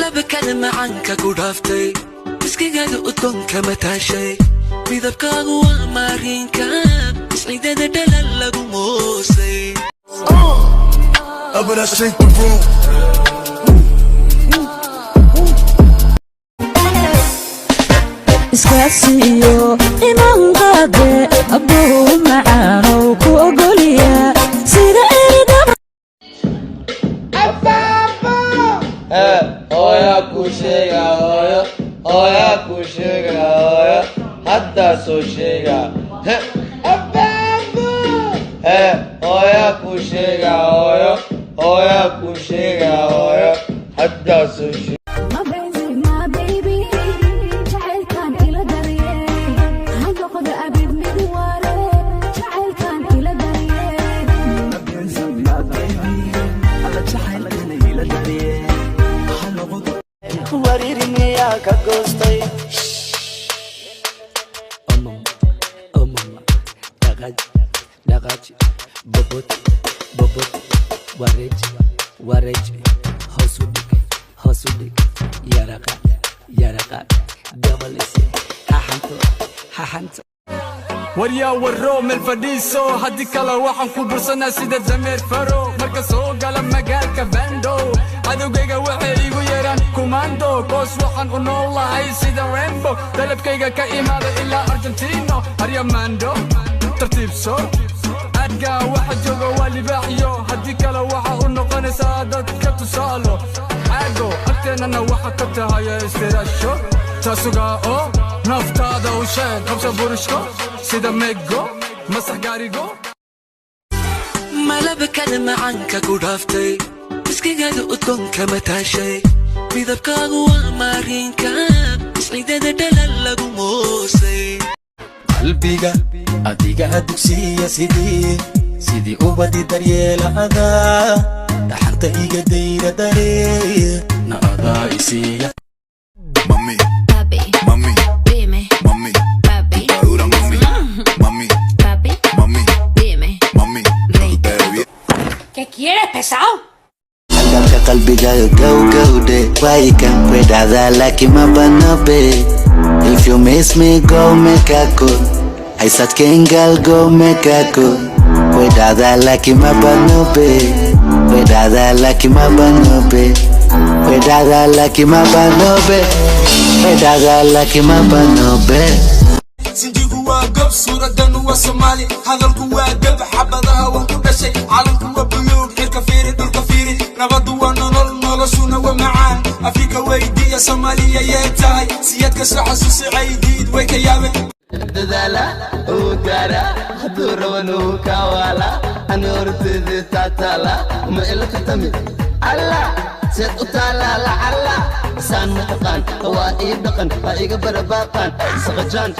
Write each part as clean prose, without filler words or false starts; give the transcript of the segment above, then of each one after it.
malabka macanka ku dhaaftay iskigaaga udgoonka mataashay midabkaagu waa maarinka isciidada dhalal lagu moosay But I shake the room. iskaasiyo iman qaade abuu macaan oo ku ogoliya sida eridaba hooya ku sheega hooya ku sheega hooya hadda soo sheega hooya ku sheega hooya ku sheega hooya hadda soo sheega كاغوستي دغاج بوبوت ورج حسودك يرقا دبلسي ححنت وريا والروم الفديسو هديك الله وحن كبرسنا سيدة زمير فرو مركز قلم مقال كباندو عدوكيغا وحيغو يران كوماندو كوس وحن ونولا هاي سيدة ريمبو دلبكيغا كإمادة إلا أرجنتينو هريا ماندو ترتيب سو أدقا واحد جوغو والي باحيو هديك الله وحن ونقن سادت كتسالو عاقو أكتين أنا وحن كتها يا استراشو تاسوغا أو نفتادا وشين خمسة بورشكو سيدا ميغو مسح قاريغو malabka macanka ku dhaaftay iskigaaga udgoonka mataashay midabkaagu waa maarinka isciidada dhalal lagu moosay qalbiga adiga dugsiya sidii ubadi daryeelada dhaxanta iga dayra daree na adaa isiya Mami, papi, mami, dime, mami, papi, ahora mami, mami, papi, mami, dime, mami, baby. ¿qué quieres, pesado? Agaka qalbiga go de why you can't quit that like my banobe. If you miss me go make a call. I said Kengal go make a call. Quit that like my banobe. Quit that like my banobe. Quit that like my banobe. Quit that like my banobe. sinjigu waa gab suuradan waa Soomaali hadalku waa gab xabadaha waan ku dhashay calanku waa buluug xilka fiiri dhulka fiiri nabadu waa noloshuna waa macaan Afrika weydiya Soomaaliya yee tahay siyadka soo xasuusi ciidiid way ka yaabeen dadaala oo gaara haduu rabano kaawala anortida tatala ma ila katami Allah سيد أطالع لعلا سان متقان قوائد دقن هايقا برباقان سغجان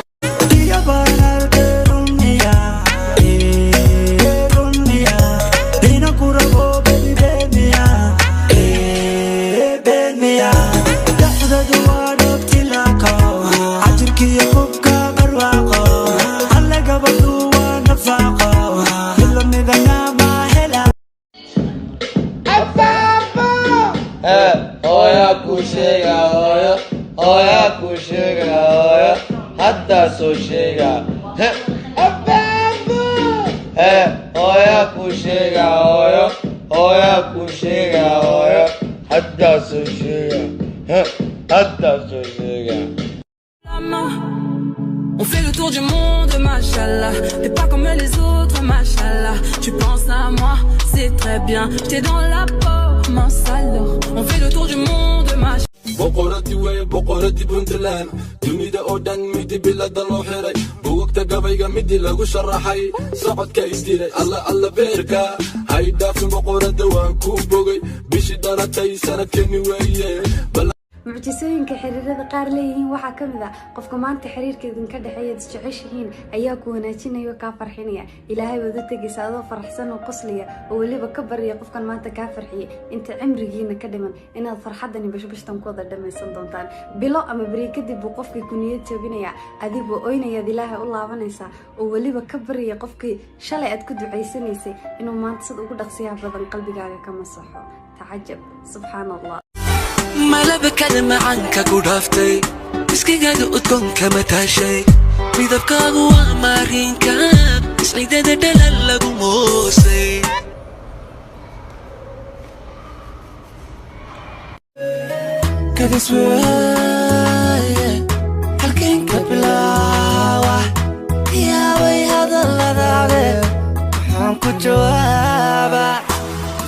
يا بلال دنيا دنيا دينا كوربو بدنيا بدنيا دحدا دوادو بتلاقا عجرك يخبكا برواقا هلا قبضو ونفاقا كل مدنا ما هلا hooya ku sheega hooya ku sheega hooya hadda soo sheega hooya ku sheega hooya ku sheega hooya hadda soo sheega hadda soo sheega On fait le tour du monde, machallah. T'es pas comme les autres, machallah. Tu penses à moi, c'est très bien. T'es dans la peau, mince alors. On fait le tour du monde, machallah. boqorati way boqorati puntland dunida oo dhan midi bilada loo xiray buugta gabayga midi lagu sharaxay socodka isdiray alla beerka hay dhaafin boqorada waan ku bogay bishii dhalatay sanadkani weeye mucjisooyinka xiriirada qaar leeyihiin waxa kamid ah qofka maanta xiriirkeedin ka dhaxeeya jeceshihiin ayaa ku wanaajinayo ka farxinaya ilaahay wada tagaysa adoo faraxsan oo qosliya oo waliba ka bariya qofkan maanta ka farxiye inta cimrigiina ka dhiman inaad farxadan bashbashtan ku wada dhamaysan doontaan bilo ama bari kadib uu qofkii ku niyad jooginaya adigoo ooynaya ilaahay u laabanaysa oo waliba ka bariya qofkii shalay aad ku duceysanaysay inuu maanta sid ugu dhaqsiyaa badan qalbigaaga ka masaxo تعجب سبحان الله malaba kalma canka ku dhaaftay iskigaada udgoonka mataashay midabkaagu waa maariinka isciidada dhalal lagu moosay kadiswaaye halkeen ka bilaawa yaabay hadalladaade waxaan ku jawaaba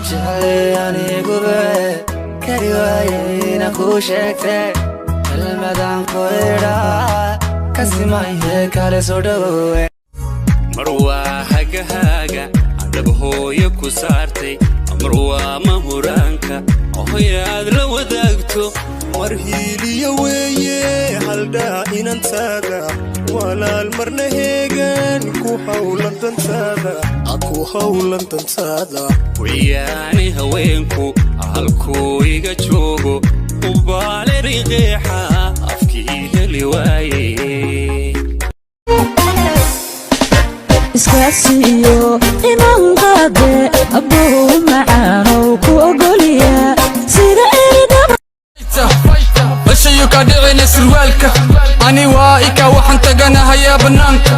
jeclay anigube kari waaye ina ku sheegtay kelmadan ku idhaa kasimaye kale soo dhawowe mar waa hagahaaga adhab hooyo ku saartay mar waa mahuraanka hooyaad la wadaagto mar hiiliya weeye haldhaa inantaada walaal marna heegan ku hawlan dantaada wiyaani haweenku halkuu iga joogo ubaale riqeexa afkii heli waaye iskaasiyo inaan qaade abuu macaanow ku ogoliya sida bashayu ka dhicina surwaalka ani waa ika waxaan taganahayaa banaanka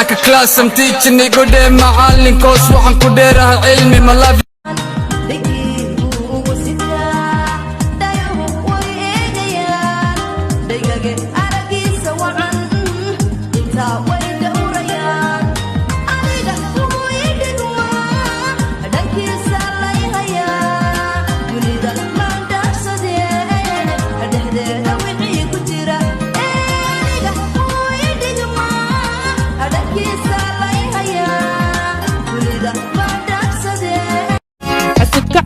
aka classam teaching godhe macalinkoos waxaan ku dheeraha cilmi malaab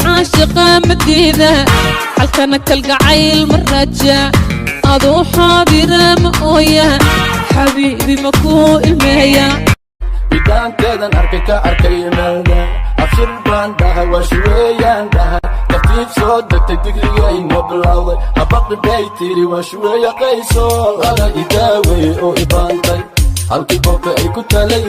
عاشقة مدينة حلقنا كالقعيل مرجع أضو حاضرة مقوية حبيبي مكو المية بدان كذا أركك أركي ملدا أبشر باندها وشوية عندها تفتيف صوتك تدقلي مبلاوي أبقى بيتي وشوية قيسو على إداوي أو إبانتي هالكي بوكا إيكو تالي